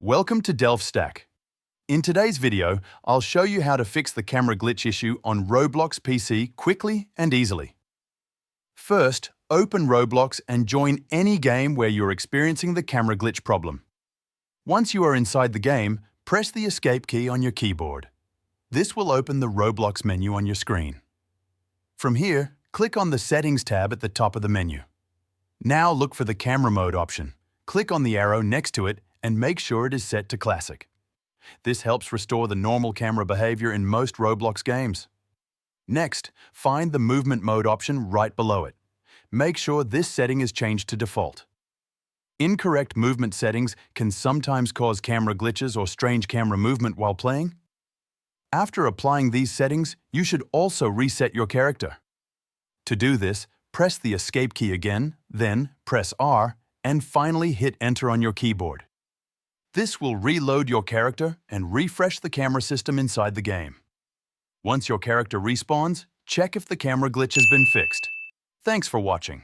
Welcome to DelphStack. In today's video, I'll show you how to fix the camera glitch issue on Roblox PC quickly and easily. First, open Roblox and join any game where you're experiencing the camera glitch problem. Once you are inside the game, press the Escape key on your keyboard. This will open the Roblox menu on your screen. From here, click on the Settings tab at the top of the menu. Now look for the Camera Mode option. Click on the arrow next to it and make sure it is set to Classic. This helps restore the normal camera behavior in most Roblox games. Next, find the Movement Mode option right below it. Make sure this setting is changed to default. Incorrect movement settings can sometimes cause camera glitches or strange camera movement while playing. After applying these settings, you should also reset your character. To do this, press the Escape key again, then press R, and finally hit Enter on your keyboard. This will reload your character and refresh the camera system inside the game. Once your character respawns, check if the camera glitch has been fixed. Thanks for watching.